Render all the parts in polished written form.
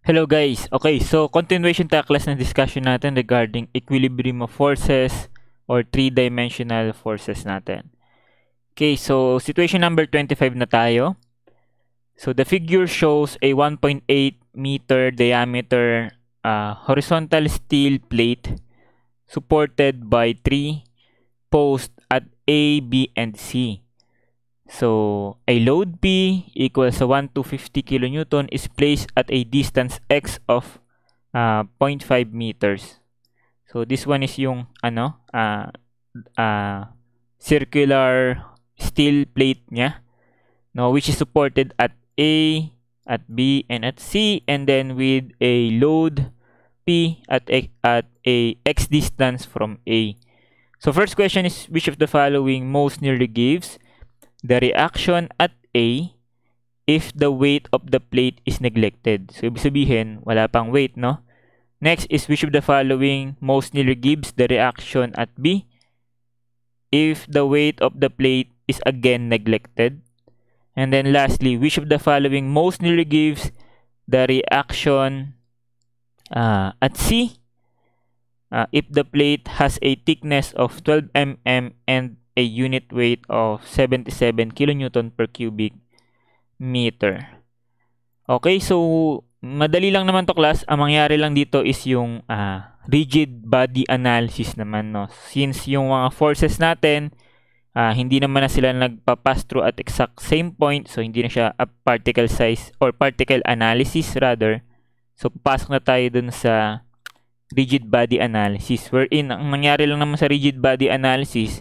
Hello guys! Okay, so continuation tayo class ng discussion natin regarding equilibrium of forces or three-dimensional forces natin. Okay, so situation number 25 na tayo. So the figure shows a 1.8 meter diameter horizontal steel plate supported by 3 posts at A, B, and C. So, a load P equals to 1 to 50 kN is placed at a distance x of 0.5 meters. So, this one is yung circular steel plate niya, no, which is supported at A, at B, and at C, and then with a load P at a x distance from A. So, first question is, which of the following most nearly gives the reaction at A if the weight of the plate is neglected? So, ibig sabihin, wala pang weight, no? Next is, which of the following most nearly gives the reaction at B if the weight of the plate is again neglected? And then lastly, which of the following most nearly gives the reaction at C if the plate has a thickness of 12 mm and a unit weight of 77 kN per cubic meter. Okay, so madali lang naman to class. Ang mangyari lang dito is yung rigid body analysis naman, no. Since yung mga forces natin hindi naman na sila nagpa-pass through at exact same point, so hindi na siya a particle size or particle analysis rather. So papasok na tayo dun sa rigid body analysis, wherein ang nangyari lang naman sa rigid body analysis,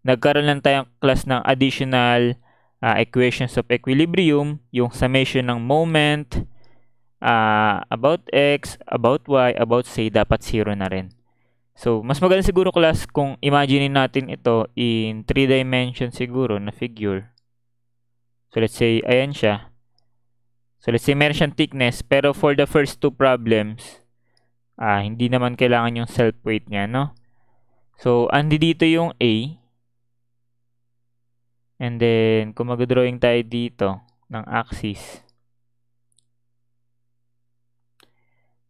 nagkaroon lang tayong class ng additional equations of equilibrium, yung summation ng moment, about x, about y, about z, dapat 0 na rin. So, mas maganda siguro class kung imagine natin ito in 3 dimensions siguro na figure. So, let's say, ayan siya. So, let's say meron siyang thickness, pero for the first two problems, hindi naman kailangan yung self-weight niya, no? So, andi dito yung A. And then, kung mag-drawing tayo dito ng axis.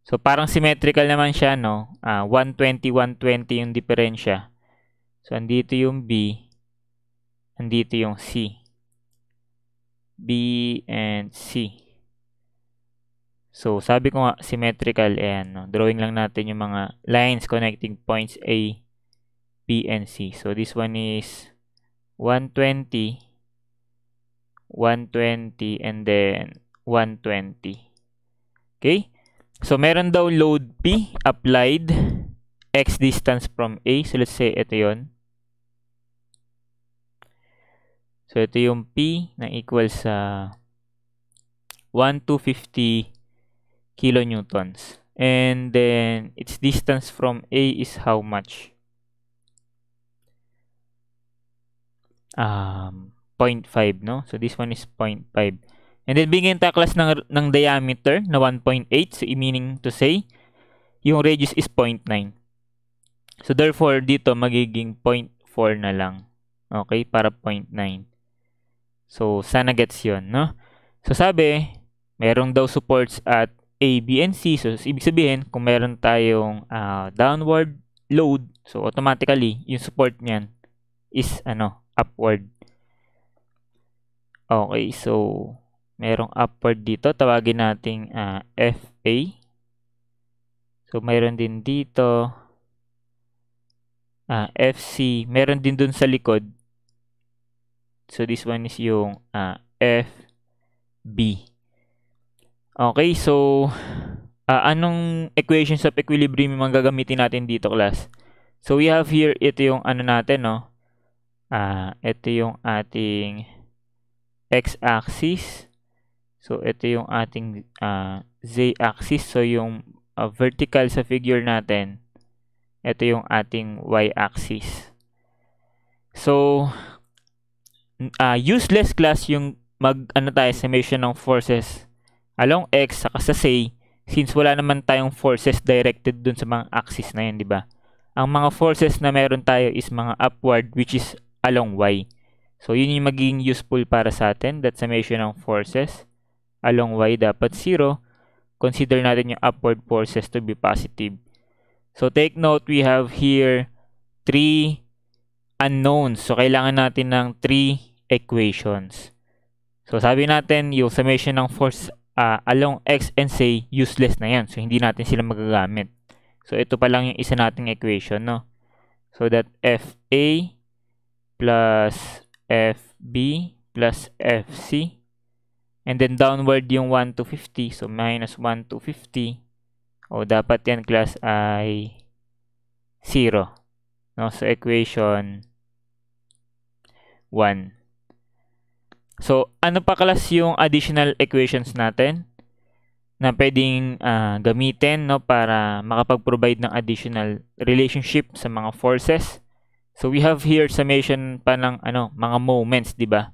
So, parang symmetrical naman siya, no? 120, 120 yung diferensya. So, andito yung B. Andito yung C. B and C. So, sabi ko nga, symmetrical. Ayan, no? Drawing lang natin yung mga lines connecting points A, B, and C. So, this one is 120, 120, and then 120. Okay? So, meron daw load P applied x distance from A. So, let's say ito yon. So, ito yung P na equal sa 1 to 50 kilonewtons. And then, its distance from A is how much? 0.5, no? So, this one is 0.5. And then, bigyan tayo class ng diameter na 1.8. So, meaning to say, yung radius is 0.9. So, therefore, dito magiging 0.4 na lang. Okay? Para 0.9. So, sana gets yun, no? So, sabi, merong daw supports at A, B, and C. So, ibig sabihin, kung meron tayong downward load, so automatically, yung support niyan is, upward. Okay, so, merong upward dito. Tawagin nating FA. So, meron din dito FC. Meron din dun sa likod. So, this one is yung FB. Okay, so, anong equations of equilibrium yung gagamitin natin dito, class? So, we have here, ito yung natin, no? Ito yung ating x-axis. So, ito yung ating z-axis. So, yung vertical sa figure natin, ito yung ating y-axis. So, useless class yung tayo summation ng forces along x saka sa z, since wala naman tayong forces directed dun sa mga axis na yun, di ba? Ang mga forces na meron tayo is mga upward, which is along y. So, yun yung magiging useful para sa atin. That summation ng forces along y dapat 0. consider natin yung upward forces to be positive. So take note, we have here 3 unknowns. So kailangan natin ng 3 equations. So sabi natin, yung summation ng force along x and say, useless na yan. So hindi natin sila magagamit. So ito pa lang yung isa nating equation, no? So that FA plus FB plus FC. And then downward yung 1 to 50. So minus 1 to 50. O dapat yan class ay 0. No? So equation 1. So ano pa class yung additional equations natin na pwedeng gamitin, no, para makapag-provide ng additional relationship sa mga forces? So we have here summation pa ng mga moments, di ba?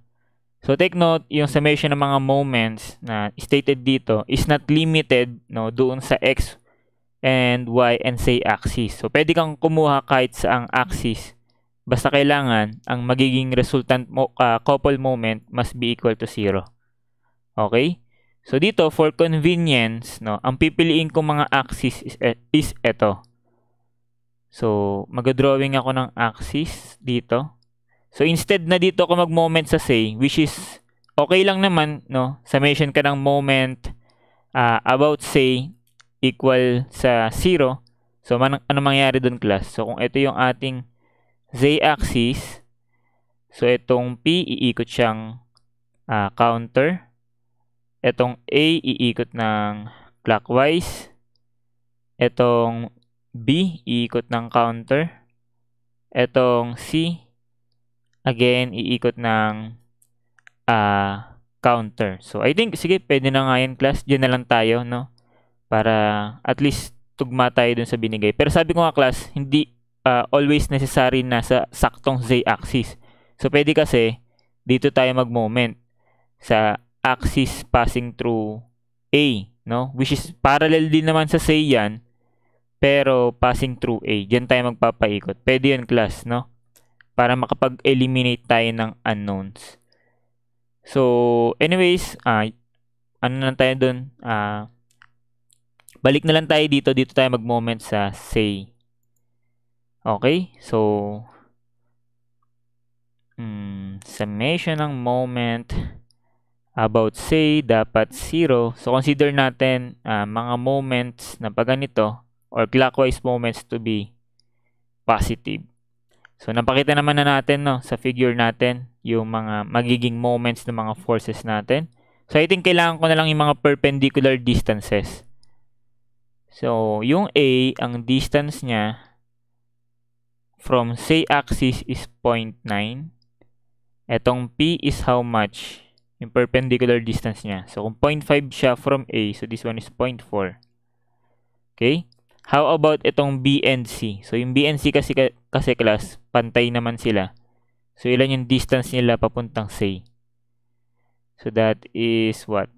So take note, yung summation ng mga moments na stated dito is not limited, no, doon sa x and y and say axis. So pwede kang kumuha kahit sa ang axis. Basta kailangan ang magiging resultant couple moment must be equal to 0. Okay? So dito, for convenience, no, ang pipiliin kong mga axis is ito. So mag-drawing ako ng axis dito. So instead na dito ako mag-moment sa say, which is okay lang naman, no? Summation ka ng moment about say equal sa 0. So ano mangyayari doon class? So kung ito yung ating z-axis, so itong P iikot siyang counter. Itong A iikot ng clockwise. Itong B iikot ng counter. Itong C again iikot ng counter. So I think sige, pwede na nga yan class. Diyan na lang tayo, no? Para at least tugma tayo dun sa binigay. Pero sabi ko nga class, hindi always necessary na sa saktong z-axis. So pwede kasi dito tayo mag-moment sa axis passing through A, no? Which is parallel din naman sa say yan, pero passing through A. Diyan tayo magpapaikot. Pwede yan class, no? Para makapag-eliminate tayo ng unknowns. So anyways, ano na tayo dun? Balik na lang tayo dito. Dito tayo mag-moment sa say. Okay? So summation ng moment about say dapat 0. So consider natin mga moments na pag ganito or clockwise moments to be positive. So napakita naman na natin, no, sa figure natin yung mga magiging moments ng mga forces natin. So I think kailangan ko na lang yung mga perpendicular distances. So yung A, ang distance niya from say axis is 0.9. Etong P is how much? Yung perpendicular distance niya. So kung 0.5 siya from A, so this one is 0.4. Okay? How about itong B and C? So yung B and C kasi class, pantay naman sila. So ilan yung distance nila papuntang say? So that is what?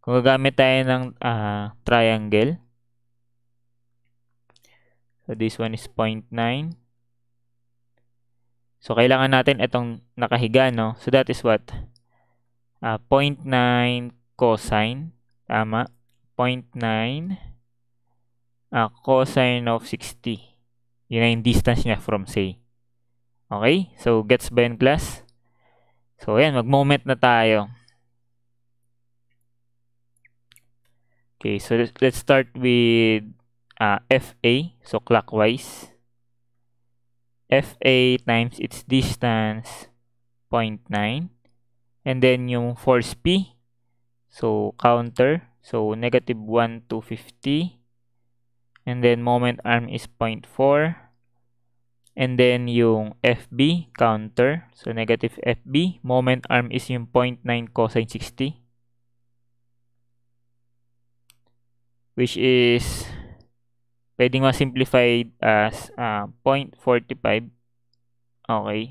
Kung gagamit tayo ng triangle. So this one is 0.9. So kailangan natin itong nakahiga, no? So that is what? 0.9 cosine. Tama. 0.9 cosine of 60. Yun na yung distance niya from say. Okay? So gets ba yun class? So ayan, mag-moment na tayo. Okay, so let's start with FA. So clockwise. FA times its distance 0.9. And then yung force P. So counter. So negative 1 to 50. And then moment arm is 0.4. And then yung FB counter. So negative FB. Moment arm is yung 0.9 cosine 60. Which is pwedeng ma-simplified as 0.45. Okay.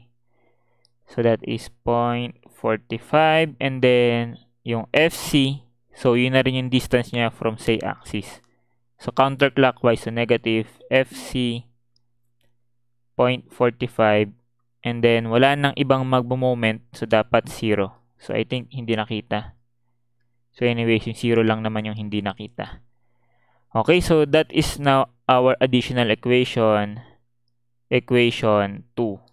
So that is 0.45. And then yung FC. So yun na rin yung distance niya from say axis. So counterclockwise, so negative FC 0.45. And then wala nang ibang magmo-moment, so dapat 0. So I think hindi nakita. So anyways, yung 0 lang naman yung hindi nakita. Okay, so that is now our additional equation, equation 2.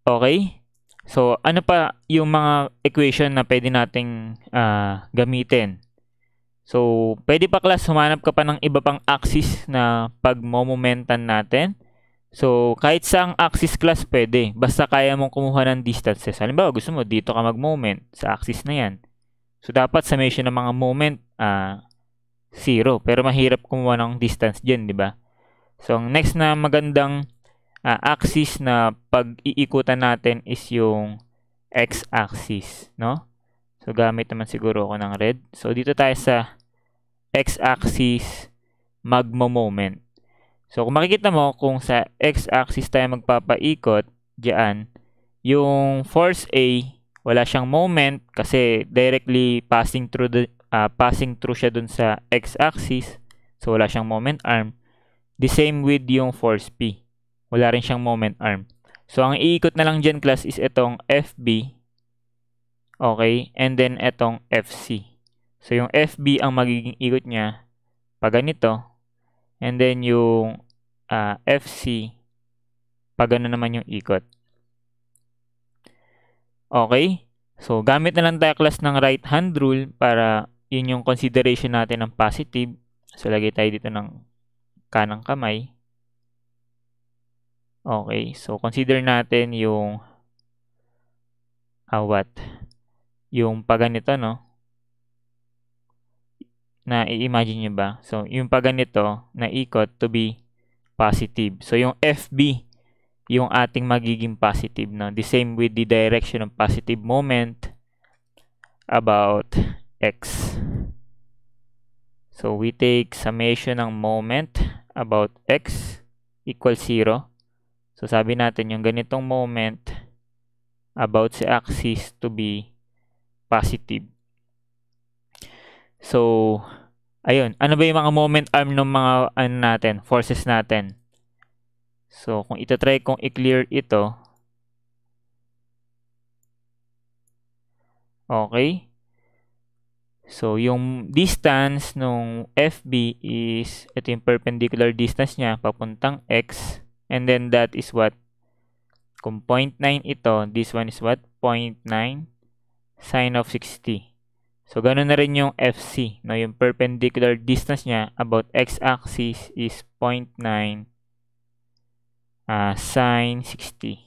Okay? So, ano pa yung mga equation na pwede nating gamitin? So, pwede pa class, humanap ka pa ng iba pang axis na pagmomomentan natin. So, kahit saang axis class pwede. Basta kaya mong kumuha ng distances. Halimbawa, gusto mo dito ka mag-moment sa axis na yan. So, dapat summation ng mga moment 0. Pero mahirap kumuha ng distance dyan, di ba? So, ang next na magandang axis na pag-iikutan natin is yung x-axis, no? So, gamit naman siguro ako ng red. So, dito tayo sa x-axis magmo-moment. So, kung makikita mo, kung sa x-axis tayo magpapaikot, diyan, yung force A, wala siyang moment kasi directly passing through siya dun sa x-axis. So, wala siyang moment arm. The same with yung force P. Wala rin siyang moment arm. So, ang iikot na lang dyan, class, is itong FB. Okay? And then, itong FC. So, yung FB ang magiging ikot niya pag ganito. And then, yung FC, pag gano'n naman yung ikot. Okay? So, gamit na lang tayo, class, ng right hand rule para yun yung consideration natin ng positive. So, lagay tayo dito ng kanang kamay. Okay, so consider natin yung yung pagganito, no? Na i-imagine nyo ba? So, yung pagganito na ikot to be positive. So, yung FB, yung ating magiging positive, no? The same with the direction of positive moment about X. So, we take summation ng moment about X equals 0. So, sabi natin yung ganitong moment about sa axis to be positive. So, ayun. Ano ba yung mga moment arm ng mga forces natin? So, kung itatry kong i-clear ito. Okay. So, yung distance nung FB is, ito yung perpendicular distance niya, papuntang X. And then that is what? Kung 0.9 ito, this one is what? 0.9 sine of 60. So, ganun na rin yung FC. No? Yung perpendicular distance niya about x-axis is 0.9 sine 60.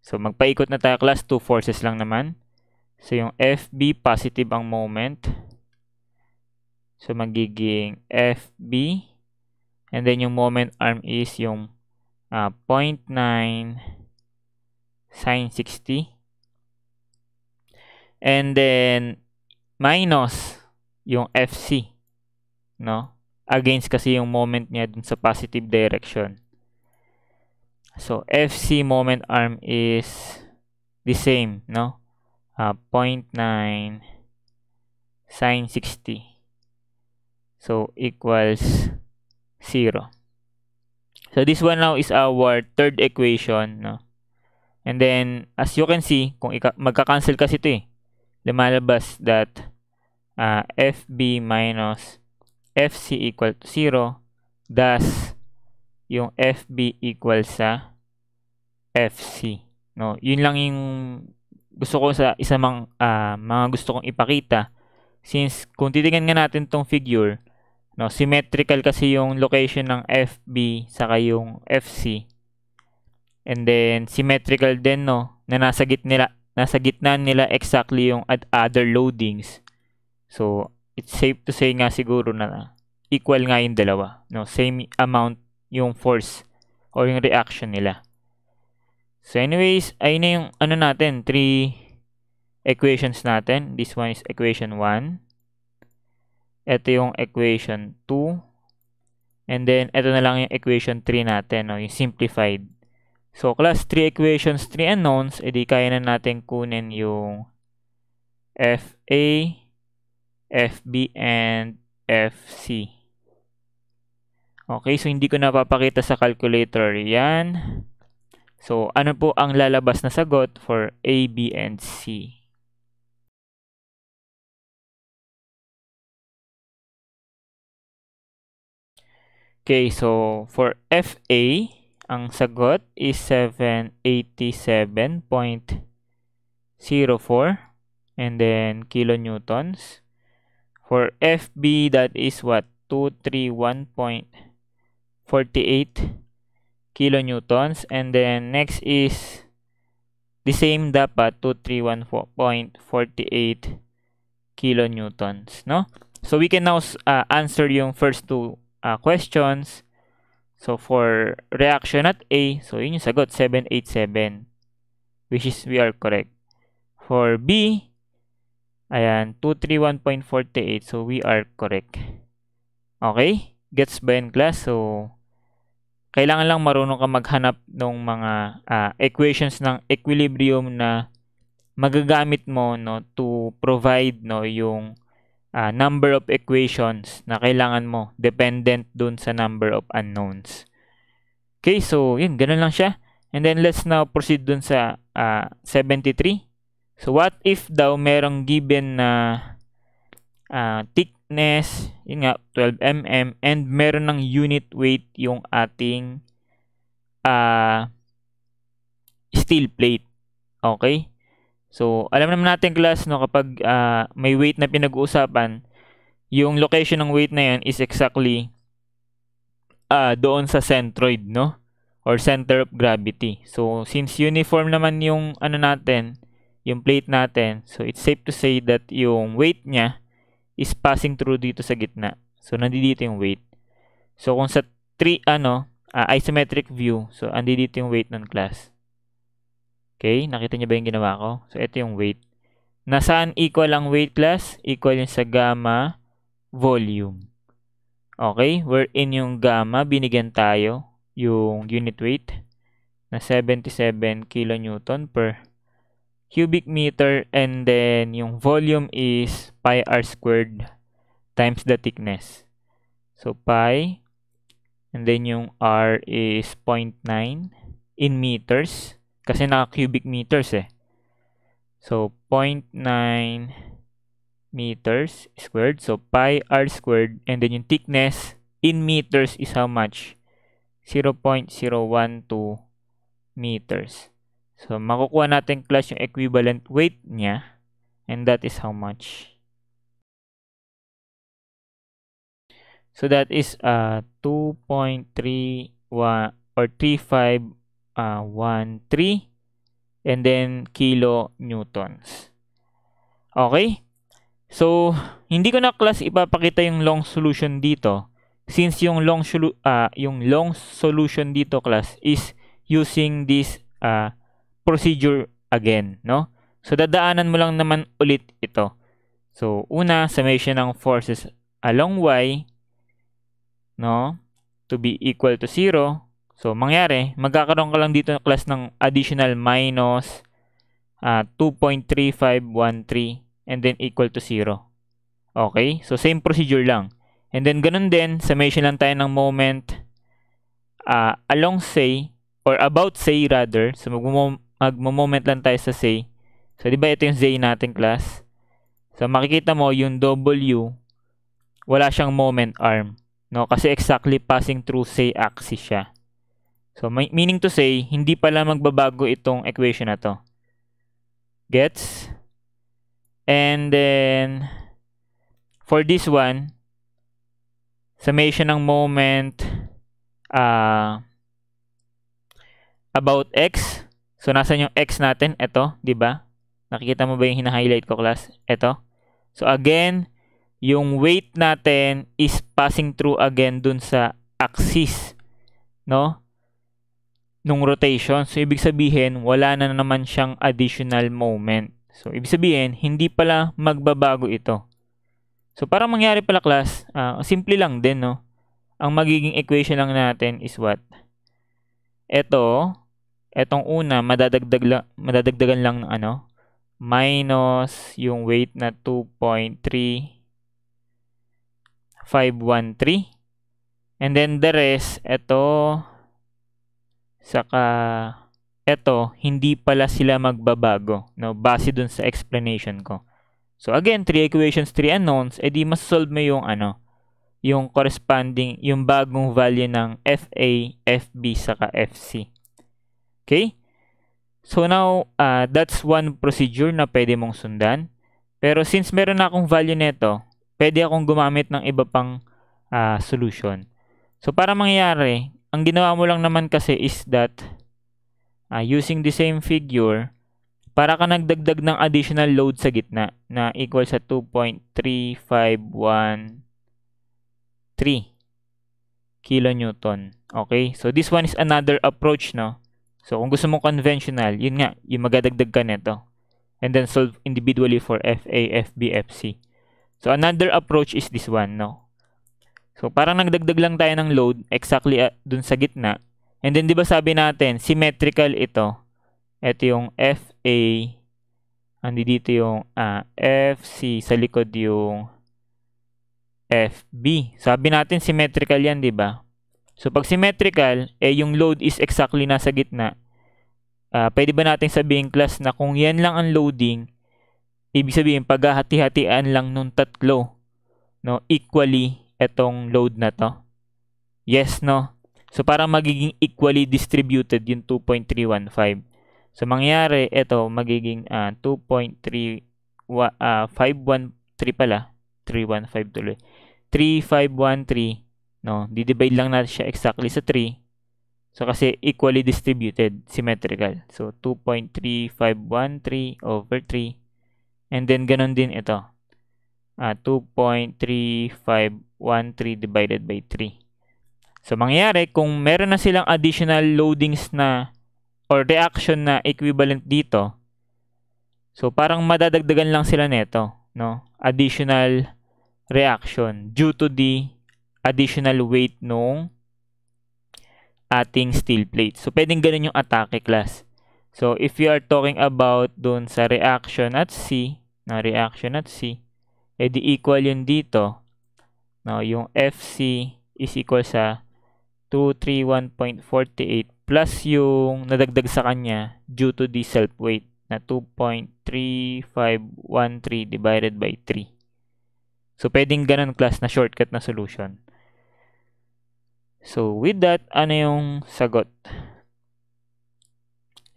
So, magpaikot na tayo, class. 2 forces lang naman. So, yung FB, positive ang moment. So, magiging FB. And then, yung moment arm is yung 0.9 sine 60. And then, minus yung FC. No? Against kasi yung moment niya dun sa positive direction. So, FC moment arm is the same, no? 0.9 sine 60. So, equals 0. So, this one now is our third equation, no? And then, as you can see, kung magka-cancel kasi ito eh. Lumalabas that FB minus FC equal to 0. Thus, yung FB equals sa FC. No? Yun lang yung gusto ko sa mga gusto kong ipakita. Since, kung titingnan nga natin tong figure, no, symmetrical kasi yung location ng FB saka yung FC. And then, symmetrical din, no, na nasa gitna nila exactly yung other loadings. So, it's safe to say nga siguro na equal nga yung dalawa. No? Same amount yung force or yung reaction nila. So, anyways, ayun na yung 3 equations natin. This one is equation 1. Ito yung equation 2. And then, ito na lang yung equation 3 natin, no? Yung simplified. So, class 3 equations, 3 unknowns, edi kaya na natin kunin yung FA, FB, and FC. Okay, so hindi ko napapakita sa calculator yan. So, ano po ang lalabas na sagot for A, B, and C? Okay, so for FA, ang sagot is 787.04 and then kilonewtons. For FB, that is what? 231.48 kilonewtons. And then next is the same dapat, 231.48 kilonewtons, no? So we can now answer yung first two questions. So for reaction at A, so yun yung sagot, 787, which is we are correct. For B, ayan, 231.48, so we are correct. Okay? Gets ba yun, class? So, kailangan lang marunong ka maghanap ng mga equations ng equilibrium na magagamit mo, no, to provide, no, yung number of equations na kailangan mo dependent dun sa number of unknowns. Okay, so yun, ganun lang siya. And then let's now proceed dun sa 73. So what if daw merong given na thickness, yun nga, 12 mm, and meron ng unit weight yung ating steel plate. Okay? So, alam naman natin, class, no, kapag may weight na pinag-uusapan, yung location ng weight na yan is exactly doon sa centroid, no? Or center of gravity. So, since uniform naman yung ano natin, yung plate natin, so it's safe to say that yung weight niya is passing through dito sa gitna. So, nandito yung weight. So, kung sa isometric view, so andito yung weight ng, class. Okay, nakita niyo ba yung ginawa ko? So, ito yung weight. Nasaan equal ang weight, class? Equal yung sa gamma volume. Okay, wherein yung gamma, binigyan tayo yung unit weight na 77 kilonewton per cubic meter, and then yung volume is pi r squared times the thickness. So, pi, and then yung r is 0.9 in meters. Kasi naka-cubic meters eh. So, 0.9 meters squared. So, pi r squared. And then yung thickness in meters is how much? 0.012 meters. So, makukuha natin, class, yung equivalent weight niya. And that is how much? So, that is 2.31 or 3513 and then kilonewtons. Okay? So, hindi ko na, class, ipapakita yung long solution dito since yung long solution dito, class, is using this procedure again, no? So, dadaanan mo lang naman ulit ito. So, una, summation ng forces along y, no, to be equal to 0. So, mangyari, magkakaroon ka lang dito na, class, ng additional minus 2.3513 and then equal to 0. Okay? So, same procedure lang. And then, ganun din, summation lang tayo ng moment along say, or about say rather. So, magmo-moment lang tayo sa say. So, di ba ito yung say natin, class? So, makikita mo yung W, wala siyang moment arm. No? Kasi exactly passing through say axis siya. So, meaning to say, hindi pala magbabago itong equation na to. Gets? And then, for this one, summation ng moment about x. So, nasan yung x natin? Ito, di ba? Nakikita mo ba yung hina-highlight ko, class? Ito. So, again, yung weight natin is passing through again dun sa axis, no? Nung rotation. So, ibig sabihin, wala na naman siyang additional moment. So, ibig sabihin, hindi pala magbabago ito. So, para mangyari pala, class, simple lang din, no? Ang magiging equation lang natin is what? Etong una, madadagdagan lang ng minus yung weight na 2.3513. And then the rest, saka hindi pala sila magbabago, no, base dun sa explanation ko. So again, 3 equations, 3 unknowns, edi masolve mo yung yung corresponding, yung bagong value ng FA, FB, saka FC. Okay? So now, that's one procedure na pwede mong sundan. Pero since meron na akong value nito, pwede akong gumamit ng iba pang solution. So para mangyari, ang ginawa mo lang naman kasi is that using the same figure, para ka nagdagdag ng additional load sa gitna na equal sa 2.3513 kilonewton. Okay? So this one is another approach, no? So kung gusto mong conventional, yun nga, yung magadagdag ka nito. And then solve individually for FA, FB, FC. So another approach is this one, no? So parang nagdagdag lang tayo ng load exactly dun sa gitna. And then 'di ba sabi natin, symmetrical ito. Ito yung FA, andi dito yung FC, sa likod yung FB. Sabi natin symmetrical yan, 'di ba? So pag symmetrical, yung load is exactly nasa gitna. Pwede ba natin sabihin, class, na kung yan lang ang loading, ibig sabihin paghahati-hatian lang nung tatlo, no, equally etong load na to? Yes, no? So para magiging equally distributed yung 2.315. So mangyari ito magiging 2.3513 pala, 315 tuloy. 3513, no? Di-divide lang natin siya exactly sa 3. So kasi equally distributed, symmetrical. So 2.3513 over 3. And then ganun din ito. 2.3513 divided by 3. So mangyayari, kung meron na silang additional loadings na or reaction na equivalent dito, so parang madadagdagan lang sila nito, no? Additional reaction due to the additional weight nung ating steel plate. So pwedeng ganun yung atake, class. So if you are talking about dun sa reaction at C, di equal yun dito. No, yung FC is equal sa 231.48 plus yung nadagdag sa kanya due to the self weight na 2.3513 divided by 3. So pwedeng ganun, class, na shortcut na solution. So with that, ano yung sagot?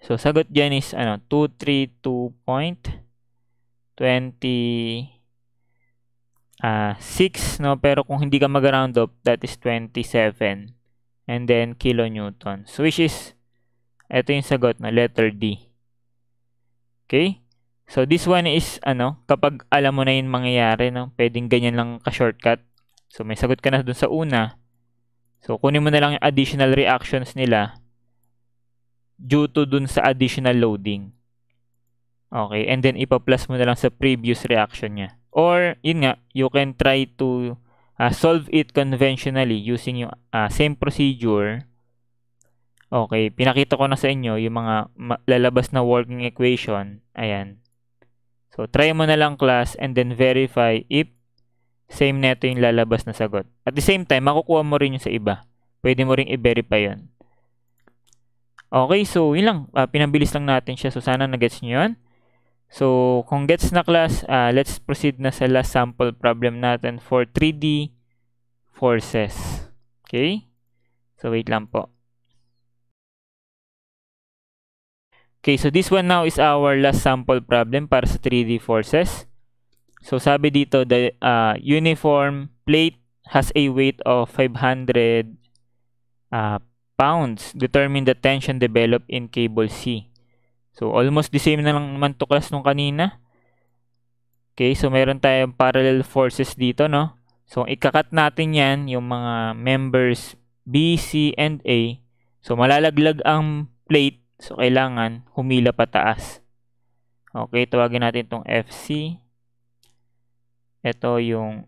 So sagot dyan is 232.26, no? Pero kung hindi ka mag-round up, that is 27. And then kilonewton. So which is, ito yung sagot na letter D. Okay? So this one is, kapag alam mo na yung mangyayari, no? Pwedeng ganyan lang ka-shortcut. So may sagot ka na dun sa una. So kunin mo na lang yung additional reactions nila due to dun sa additional loading. Okay, and then ipa-plus mo na lang sa previous reaction niya. Or, yun nga, you can try to solve it conventionally using yung same procedure. Okay, pinakita ko na sa inyo yung mga lalabas na working equation. Ayan. So, try mo na lang, class, and then verify if same neto yung lalabas na sagot. At the same time, makukuha mo rin yung sa iba. Pwede mo rin i-verify yun. Okay, so yun lang. Pinabilis lang natin siya. So sana na-gets nyo yun. So kung gets na, class, let's proceed na sa last sample problem natin for 3D forces. Okay? So wait lang po. Okay, so this one now is our last sample problem para sa 3D forces. So sabi dito, the uniform plate has a weight of 500 pounds. Determine the tension developed in cable C. So almost the same na lang naman to, class, nung kanina. Okay, so meron tayong parallel forces dito, no? So ikakat natin yan, yung mga members B, C, and A. So malalaglag ang plate. So kailangan humila pataas. Okay, tawagin natin itong FC. Ito yung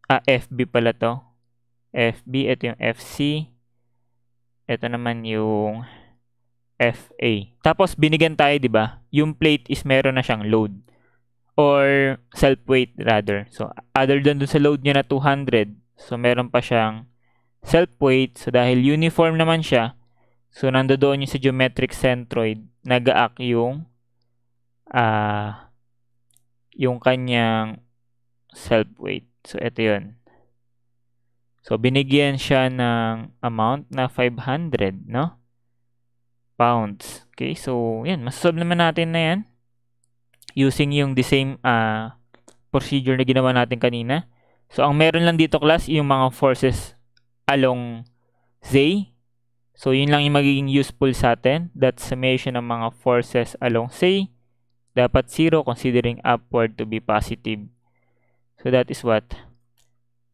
FB pala to. FB, ito yung FC. Ito naman yung FA. Tapos binigyan tayo, 'di ba? Yung plate is meron na siyang load or self weight rather. So other than dun sa load niya na 200, so meron pa siyang self weight. So dahil uniform naman siya, so nandoon yung sa geometric centroid, nag-act yung kanyang self weight. So ito 'yun. So, binigyan siya ng amount na 500, no? Pounds. Okay, so, yan. Masasolve naman natin na yan using yung the same procedure na ginawa natin kanina. So, ang meron lang dito, class, yung mga forces along Z. So, yun lang yung magiging useful sa atin. That summation ng mga forces along Z dapat 0 considering upward to be positive. So, that is what?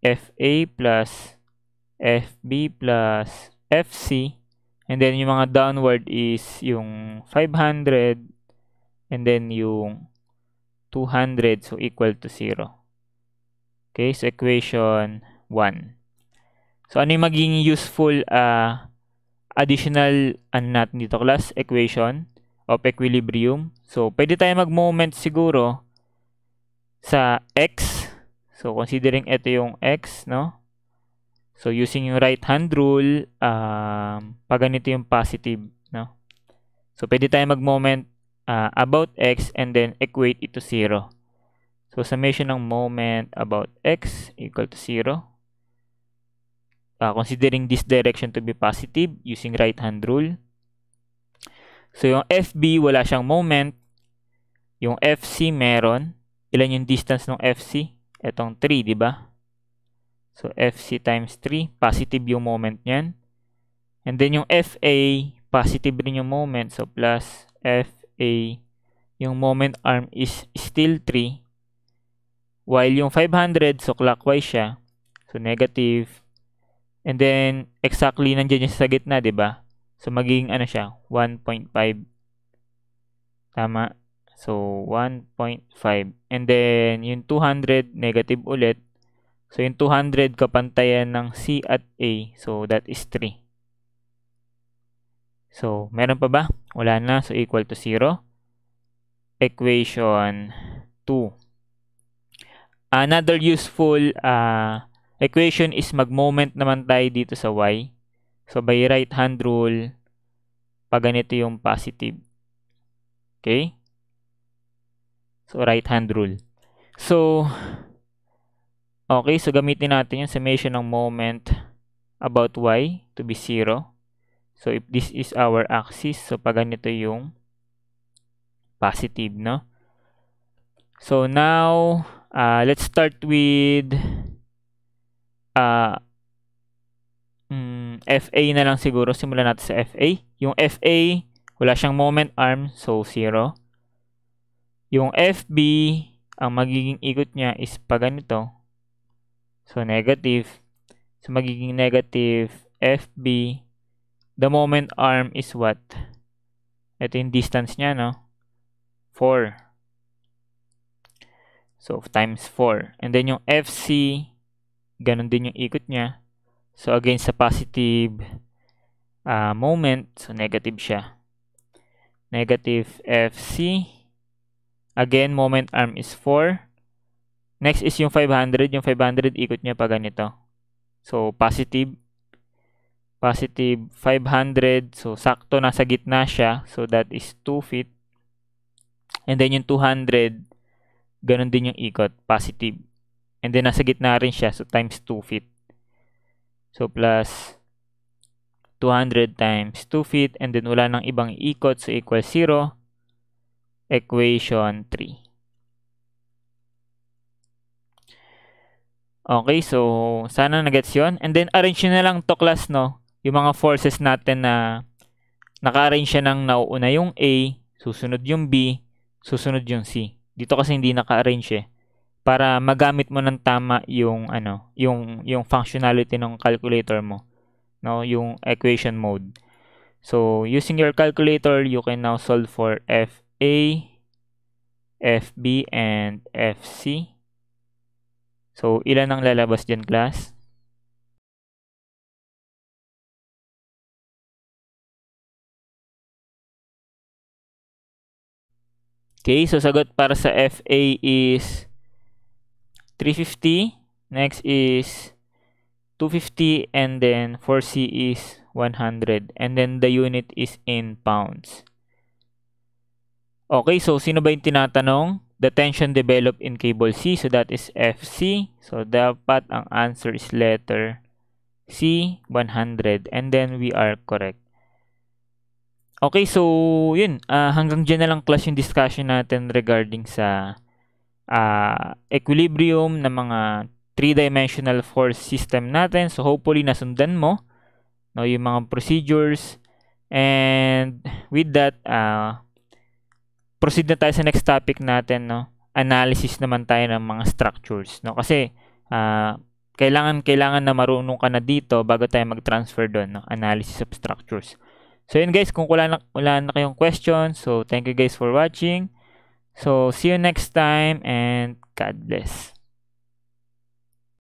FA plus FB plus FC. And then, yung mga downward is yung 500 and then yung 200. So, equal to 0. Okay, so equation 1. So, ano yung magiging useful additional natin dito, class? Equation of equilibrium. So, pwede tayo mag-moment siguro sa X. So, considering ito yung X, no? So, using yung right hand rule, pag ganito yung positive, no? So, pwede tayo mag-moment about X and then equate it to 0. So, summation ng moment about X equal to 0. Considering this direction to be positive using right hand rule. So, yung FB, wala siyang moment. Yung FC, meron. Ilan yung distance ng FC? Etong 3, di ba? So, FC times 3, positive yung moment niyan. And then yung FA, positive rin yung moment. So, plus FA, yung moment arm is still 3. While yung 500, so clockwise siya. So, negative. And then, exactly nandiyan siya sa gitna, di ba? So, magiging ano siya? 1.5. Tama? So, 1.5. And then, yung 200, negative ulit. So, yung 200 kapantayan ng C at A. So, that is 3. So, meron pa ba? Wala na. So, equal to 0. Equation 2. Another useful equation is mag-moment naman tayo dito sa Y. So, by right hand rule, pag ganito yung positive. Okay? So, right hand rule. So, okay. So, gamitin natin yung summation ng moment about Y to be 0. So, if this is our axis, so pag ganito yung positive, no? So, now, let's start with FA na lang siguro. Simulan natin sa FA. Yung FA, wala siyang moment arm, so 0. Yung FB, ang magiging ikot niya is pag ganito. So, negative. So, magiging negative FB. The moment arm is what? Ito yung distance niya, no? 4. So, times 4. And then yung FC, ganun din yung ikot niya. So, again, sa positive moment, so negative siya. Negative FC. Again, moment arm is 4. Next is yung 500. Yung 500, ikot niya pa ganito. So, positive. Positive 500. So, sakto nasa gitna siya. So, that is 2 feet. And then yung 200, ganun din yung ikot. Positive. And then, nasa gitna rin siya. So, times 2 feet. So, plus 200 times 2 feet. And then, wala nang ibang ikot. So, equal 0. Equation 3. Okay, so, sana nagets yun. And then, arrange nyo na lang to, class, no? Yung mga forces natin na naka-arrange siya ng nauuna yung A, susunod yung B, susunod yung C. Dito kasi hindi naka-arrange eh. Para magamit mo ng tama yung yung functionality ng calculator mo, no, yung equation mode. So, using your calculator, you can now solve for FA, FB, and FC. So, ilan ang lalabas dyan, class? Okay, so sagot para sa FA is 350. Next is 250. And then for C is 100. And then the unit is in pounds. Okay, so sino ba yung tinatanong? The tension developed in cable C. So that is FC. So dapat ang answer is letter C, 100. And then we are correct. Okay, so yun. Hanggang dyan na lang class yung discussion natin regarding sa equilibrium ng mga 3-dimensional force system natin. So hopefully nasundan mo, no, yung mga procedures. And with that, proceed na tayo sa next topic natin, no. Analysis naman tayo ng mga structures, no. Kasi kailangan na marunong ka na dito bago tayo mag-transfer doon, no, analysis of structures. So yun guys, kung wala na kayong questions, so thank you guys for watching. So see you next time and God bless.